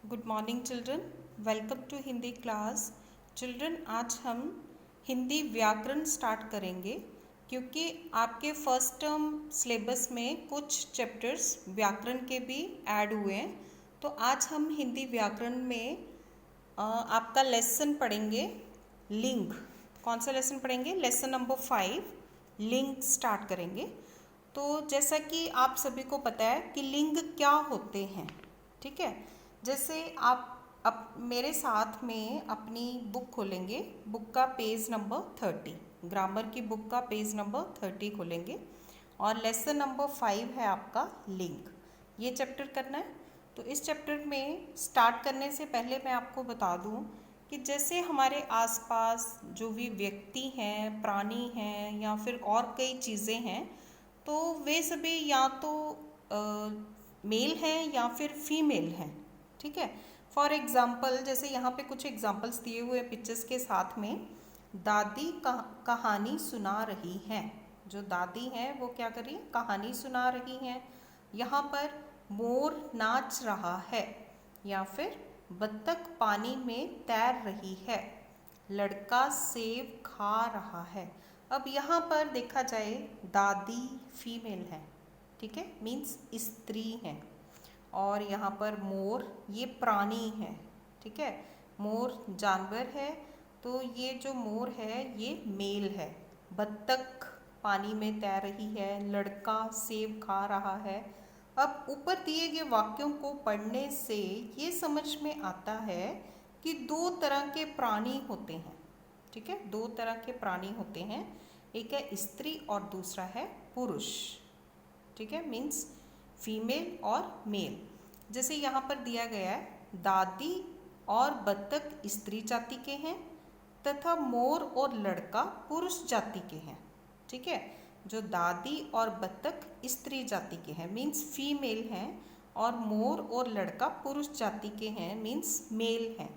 Good morning children, welcome to Hindi class. Children, आज हम हिंदी व्याकरण स्टार्ट करेंगे क्योंकि आपके फर्स्ट टर्म सिलेबस में कुछ चैप्टर्स व्याकरण के भी ऐड हुए हैं। तो आज हम हिंदी व्याकरण में आपका लेसन पढ़ेंगे लिंग। कौन सा लेसन पढ़ेंगे? लेसन नंबर 5 लिंग स्टार्ट करेंगे। तो जैसा कि आप सभी को पता है कि लिंग क्या होते हैं, ठीक है। जैसे आप मेरे साथ में अपनी बुक खोलेंगे, बुक का पेज नंबर 30, ग्रामर की बुक का पेज नंबर 30 खोलेंगे और लेसन नंबर 5 है आपका लिंग। ये चैप्टर करना है। तो इस चैप्टर में स्टार्ट करने से पहले मैं आपको बता दूं कि जैसे हमारे आसपास जो भी व्यक्ति हैं, प्राणी हैं या फिर और कई चीज़ें हैं, तो वे सभी या तो मेल हैं या फिर फीमेल हैं, ठीक है। फॉर एग्ज़ाम्पल, जैसे यहाँ पे कुछ एग्जाम्पल्स दिए हुए पिक्चर्स के साथ में, दादी कहानी सुना रही हैं। जो दादी हैं वो क्या कर रही है? कहानी सुना रही हैं। यहाँ पर मोर नाच रहा है या फिर बत्तख पानी में तैर रही है, लड़का सेब खा रहा है। अब यहाँ पर देखा जाए, दादी फीमेल है, ठीक है, मीन्स स्त्री हैं। और यहाँ पर मोर ये प्राणी है, ठीक है, मोर जानवर है, तो ये जो मोर है ये मेल है। बत्तख पानी में तैर रही है, लड़का सेब खा रहा है। अब ऊपर दिए गए वाक्यों को पढ़ने से ये समझ में आता है कि दो तरह के प्राणी होते हैं, ठीक है, दो तरह के प्राणी होते हैं। एक है स्त्री और दूसरा है पुरुष, ठीक है, मीन्स फीमेल और मेल। जैसे यहाँ पर दिया गया है, दादी और बत्तख स्त्री जाति के हैं तथा मोर और लड़का पुरुष जाति के हैं, ठीक है। जो दादी और बत्तख स्त्री जाति के हैं मीन्स फीमेल हैं, और मोर और लड़का पुरुष जाति के हैं मीन्स मेल हैं।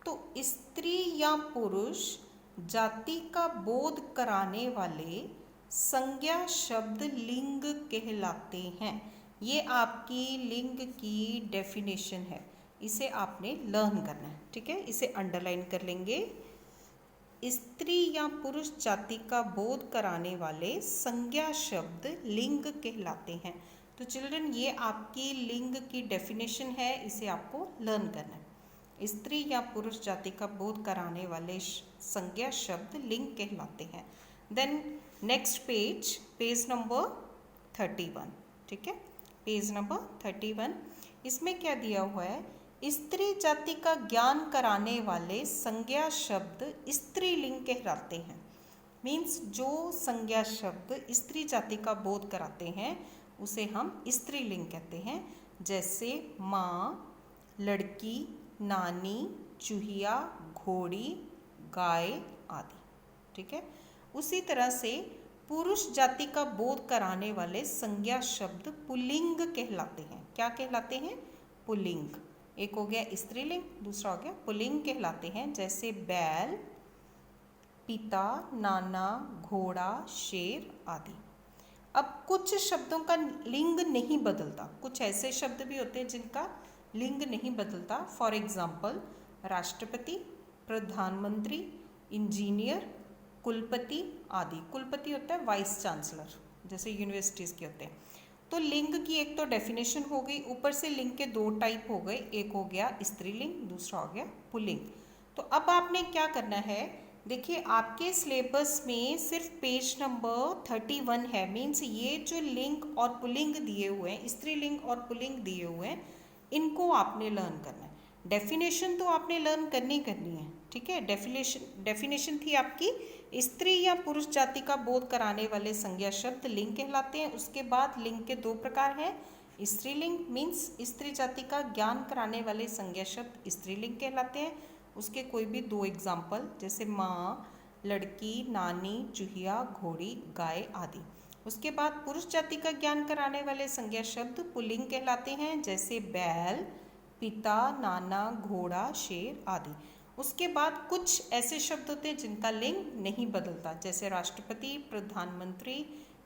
तो स्त्री या पुरुष जाति का बोध कराने वाले संज्ञा शब्द लिंग कहलाते हैं। ये आपकी लिंग की डेफिनेशन है, इसे आपने लर्न करना है, ठीक है, इसे अंडरलाइन कर लेंगे। स्त्री या पुरुष जाति का बोध कराने वाले संज्ञा शब्द लिंग कहलाते हैं। तो चिल्ड्रन, ये आपकी लिंग की डेफिनेशन है, इसे आपको लर्न करना है। स्त्री या पुरुष जाति का बोध कराने वाले संज्ञा शब्द लिंग कहलाते हैं। Then next page, page number 31, ठीक है, पेज नंबर 31। इसमें क्या दिया हुआ है? स्त्री जाति का ज्ञान कराने वाले संज्ञा शब्द स्त्रीलिंग कहलाते हैं। मीन्स जो संज्ञा शब्द स्त्री जाति का बोध कराते हैं उसे हम स्त्रीलिंग कहते हैं। जैसे माँ, लड़की, नानी, चूहिया, घोड़ी, गाय आदि, ठीक है। उसी तरह से पुरुष जाति का बोध कराने वाले संज्ञा शब्द पुल्लिंग कहलाते हैं। क्या कहलाते हैं? पुल्लिंग। एक हो गया स्त्रीलिंग, दूसरा हो गया पुल्लिंग कहलाते हैं। जैसे बैल, पिता, नाना, घोड़ा, शेर आदि। अब कुछ शब्दों का लिंग नहीं बदलता, कुछ ऐसे शब्द भी होते हैं जिनका लिंग नहीं बदलता। फॉर एग्जाम्पल, राष्ट्रपति, प्रधानमंत्री, इंजीनियर, कुलपति आदि। कुलपति होता है वाइस चांसलर, जैसे यूनिवर्सिटीज़ के होते हैं। तो लिंग की एक तो डेफिनेशन हो गई, ऊपर से लिंग के दो टाइप हो गए, एक हो गया स्त्रीलिंग, दूसरा हो गया पुल्लिंग। तो अब आपने क्या करना है? देखिए, आपके सिलेबस में सिर्फ पेज नंबर 31 है, मीन्स ये जो लिंग और पुल्लिंग दिए हुए हैं, स्त्रीलिंग और पुल्लिंग दिए हुए हैं, इनको आपने लर्न करना है। डेफिनेशन तो आपने लर्न करनी है, ठीक है। डेफिनेशन थी आपकी, स्त्री या पुरुष जाति का बोध कराने वाले संज्ञा शब्द लिंग कहलाते हैं। उसके बाद लिंग के दो प्रकार हैं। स्त्रीलिंग मीन्स स्त्री जाति का ज्ञान कराने वाले संज्ञा शब्द स्त्रीलिंग कहलाते हैं। उसके कोई भी दो एग्जाम्पल, जैसे माँ, लड़की, नानी, चूहिया, घोड़ी, गाय आदि। उसके बाद पुरुष जाति का ज्ञान कराने वाले संज्ञा शब्द पुल्लिंग कहलाते हैं, जैसे बैल, पिता, नाना, घोड़ा, शेर आदि। उसके बाद कुछ ऐसे शब्द होते हैं जिनका लिंग नहीं बदलता, जैसे राष्ट्रपति, प्रधानमंत्री,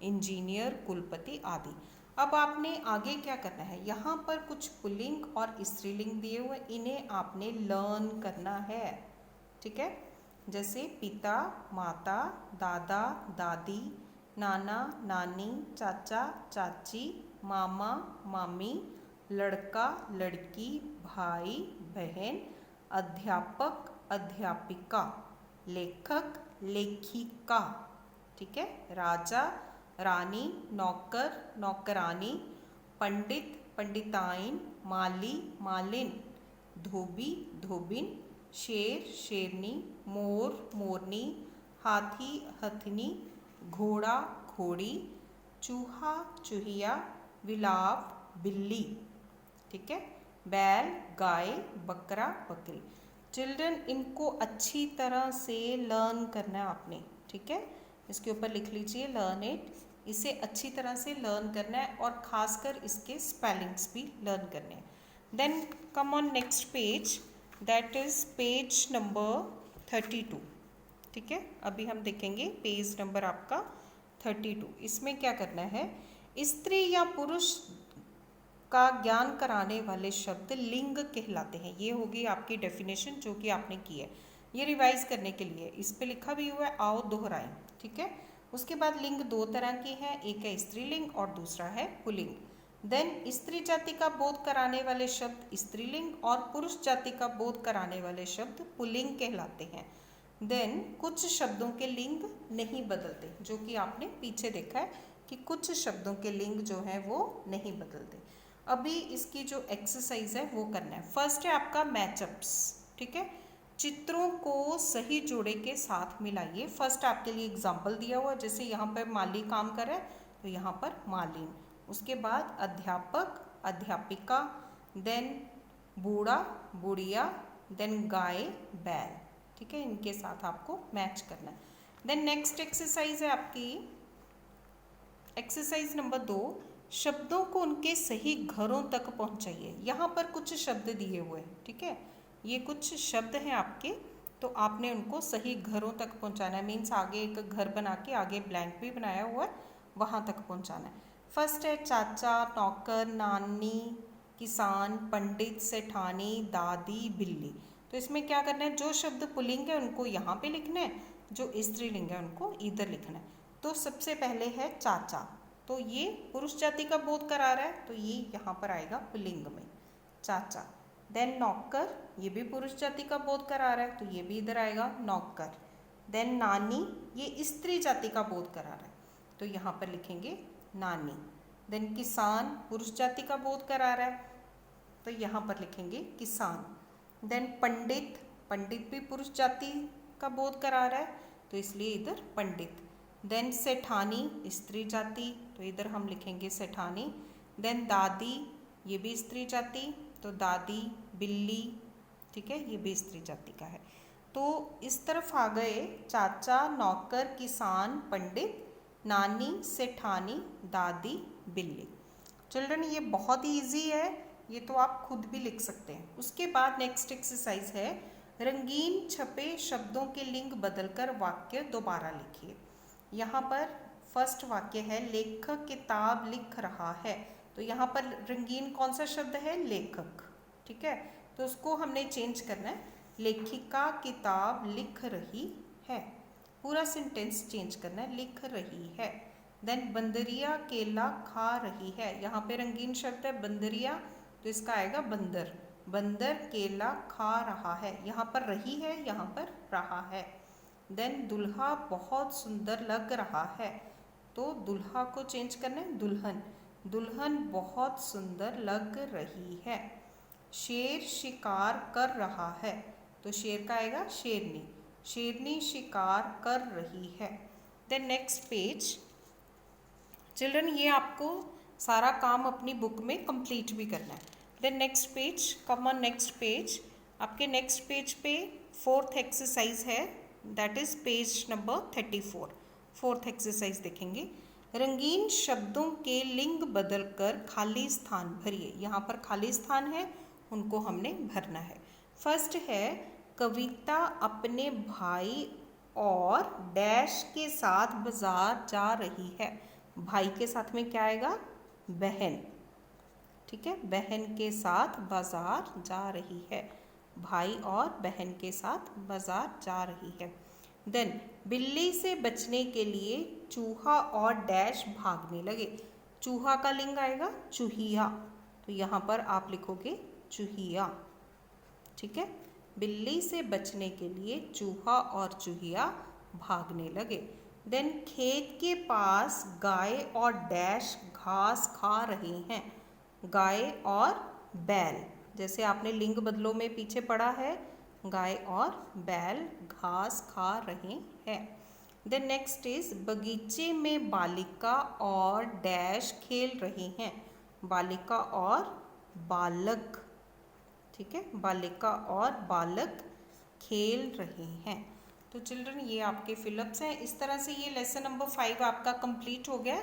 इंजीनियर, कुलपति आदि। अब आपने आगे क्या करना है, यहाँ पर कुछ पुल्लिंग और स्त्रीलिंग दिए हुए, इन्हें आपने लर्न करना है। ठीक है, जैसे पिता, माता, दादा, दादी, नाना, नानी, चाचा, चाची, मामा, मामी, लड़का, लड़की, भाई, बहन, अध्यापक, अध्यापिका, लेखक, लेखिका। ठीक है, राजा, रानी, नौकर, नौकरानी, पंडित, पंडिताइन, माली, मालिन, धोबी, धोबिन, शेर, शेरनी, मोर, मोरनी, हाथी, हथनी, घोड़ा, घोड़ी, चूहा, चूहिया, बिलाव, बिल्ली। ठीक है, बैल, गाय, बकरा, बकरी। चिल्ड्रन, इनको अच्छी तरह से लर्न करना है आपने। ठीक है, इसके ऊपर लिख लीजिए लर्न इट। इसे अच्छी तरह से लर्न करना है और खासकर इसके स्पेलिंग्स भी लर्न करने हैं। Then come on next page, that is page number 32। ठीक है, अभी हम देखेंगे पेज नंबर आपका 32। इसमें क्या करना है, स्त्री या पुरुष का ज्ञान कराने वाले शब्द लिंग कहलाते हैं। ये होगी आपकी डेफिनेशन जो कि आपने की है, ये रिवाइज करने के लिए इस पे लिखा भी हुआ है, आओ दोहराएं। ठीक है, उसके बाद लिंग दो तरह की है, एक है स्त्रीलिंग और दूसरा है पुल्लिंग। देन स्त्री जाति का बोध कराने वाले शब्द स्त्रीलिंग और पुरुष जाति का बोध कराने वाले शब्द पुल्लिंग कहलाते हैं। देन कुछ शब्दों के लिंग नहीं बदलते, जो कि आपने पीछे देखा है कि कुछ शब्दों के लिंग जो है वो नहीं बदलते। अभी इसकी जो एक्सरसाइज है वो करना है। फर्स्ट है आपका मैचअप्स। ठीक है, चित्रों को सही जोड़े के साथ मिलाइए। फर्स्ट आपके लिए एग्जाम्पल दिया हुआ, जैसे यहाँ पर माली काम कर रहा है तो यहाँ पर मालिन। उसके बाद अध्यापक, अध्यापिका, देन बूढ़ा, बुढ़िया, देन गाय, बैल। ठीक है, इनके साथ आपको मैच करना है। देन नेक्स्ट एक्सरसाइज है आपकी एक्सरसाइज नंबर 2, शब्दों को उनके सही घरों तक पहुंचाइए। यहाँ पर कुछ शब्द दिए हुए हैं। ठीक है, ये कुछ शब्द हैं आपके, तो आपने उनको सही घरों तक पहुंचाना है। मीन्स आगे एक घर बना के आगे ब्लैंक भी बनाया हुआ है, वहाँ तक पहुंचाना है। फर्स्ट है चाचा, नौकर, नानी, किसान, पंडित, सेठानी, दादी, बिल्ली। तो इसमें क्या करना है, जो शब्द पुल्लिंग है उनको यहाँ पे लिखना है, जो स्त्रीलिंग है उनको इधर लिखना है। तो सबसे पहले है चाचा, तो ये पुरुष जाति का बोध करा रहा है, तो ये यहाँ पर आएगा पुल्लिंग में, चाचा। देन नौकर, ये भी पुरुष जाति का बोध करा रहा है, तो ये भी इधर आएगा नौकर। देन नानी, ये स्त्री जाति का बोध करा रहा है, तो यहाँ पर लिखेंगे नानी। देन किसान, पुरुष जाति का बोध करा रहा है, तो यहाँ पर लिखेंगे किसान। देन पंडित, पंडित भी पुरुष जाति का बोध करा रहा है, तो इसलिए इधर पंडित। देन सेठानी, स्त्री जाति, तो इधर हम लिखेंगे सेठानी। देन दादी, ये भी स्त्री जाति, तो दादी। बिल्ली, ठीक है, ये भी स्त्री जाति का है। तो इस तरफ आ गए चाचा, नौकर, किसान, पंडित, नानी, सेठानी, दादी, बिल्ली। चिल्ड्रन, ये बहुत ही ईजी है, ये तो आप खुद भी लिख सकते हैं। उसके बाद नेक्स्ट एक्सरसाइज है, रंगीन छपे शब्दों के लिंग बदलकर वाक्य दोबारा लिखिए। यहाँ पर फर्स्ट वाक्य है, लेखक किताब लिख रहा है, तो यहाँ पर रंगीन कौन सा शब्द है, लेखक। ठीक है, तो उसको हमने चेंज करना है, लेखिका किताब लिख रही है। पूरा सेंटेंस चेंज करना है, लिख रही है। देन बंदरिया केला खा रही है, यहाँ पे रंगीन शब्द है बंदरिया, तो इसका आएगा बंदर। बंदर केला खा रहा है, यहाँ पर रही है, यहाँ पर रहा है। देन दुल्हा बहुत सुंदर लग रहा है, तो दुल्हा को चेंज करना है, दुल्हन। दुल्हन बहुत सुंदर लग रही है। शेर शिकार कर रहा है, तो शेर का आएगा शेरनी। शेरनी शिकार कर रही है। Then next page. चिल्ड्रन, ये आपको सारा काम अपनी बुक में कंप्लीट भी करना है। Then next page, come on next page. आपके नेक्स्ट पेज पे फोर्थ एक्सरसाइज है, that is page number 34। Fourth exercise देखेंगे, रंगीन शब्दों के लिंग बदलकर खाली स्थान भरिए। यहाँ पर खाली स्थान है, उनको हमने भरना है। फर्स्ट है, कविता अपने भाई और डैश के साथ बाजार जा रही है। भाई के साथ में क्या आएगा, बहन, ठीक है, बहन के साथ बाजार जा रही है, भाई और बहन के साथ बाजार जा रही है। देन बिल्ली से बचने के लिए चूहा और डैश भागने लगे। चूहा का लिंग आएगा चूहिया, तो यहाँ पर आप लिखोगे चूहिया, ठीक है। बिल्ली से बचने के लिए चूहा और चूहिया भागने लगे। देन खेत के पास गाय और डैश घास खा रहे हैं, गाय और बैल, जैसे आपने लिंग बदलों में पीछे पढ़ा है, गाय और बैल घास खा रहे हैं। देन नेक्स्ट इज बगीचे में बालिका और डैश खेल रहे हैं, बालिका और बालक, ठीक है, बालिका और बालक खेल रहे हैं। तो चिल्ड्रन ये आपके फिलअप्स हैं। इस तरह से ये लेसन नंबर 5 आपका कंप्लीट हो गया।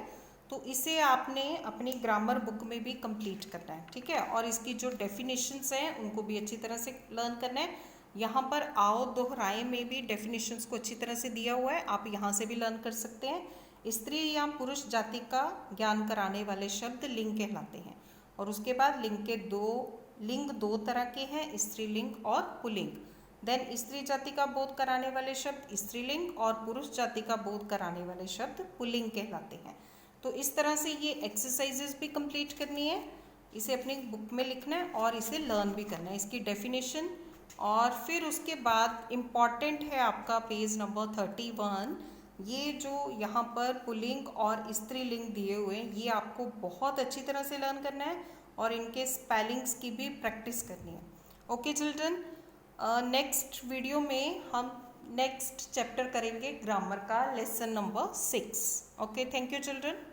तो इसे आपने अपनी ग्रामर बुक में भी कंप्लीट करना है, ठीक है, और इसकी जो डेफिनेशंस हैं उनको भी अच्छी तरह से लर्न करना है। यहाँ पर आओ दोहराए में भी डेफिनेशंस को अच्छी तरह से दिया हुआ है, आप यहाँ से भी लर्न कर सकते हैं। स्त्री या पुरुष जाति का ज्ञान कराने वाले शब्द लिंग कहलाते हैं। और उसके बाद लिंग दो तरह के हैं, स्त्रीलिंग और पुल्लिंग। देन स्त्री जाति का बोध कराने वाले शब्द स्त्रीलिंग और पुरुष जाति का बोध कराने वाले शब्द पुल्लिंग कहलाते हैं। तो इस तरह से ये एक्सरसाइजेस भी कंप्लीट करनी है, इसे अपनी बुक में लिखना है और इसे लर्न भी करना है, इसकी डेफिनेशन। और फिर उसके बाद इम्पॉर्टेंट है आपका पेज नंबर 31, ये जो यहाँ पर पुल्लिंग और स्त्रीलिंग दिए हुए हैं ये आपको बहुत अच्छी तरह से लर्न करना है और इनके स्पेलिंग्स की भी प्रैक्टिस करनी है। ओके चिल्ड्रन, नेक्स्ट वीडियो में हम नेक्स्ट चैप्टर करेंगे ग्रामर का lesson number 6। Okay, thank you children.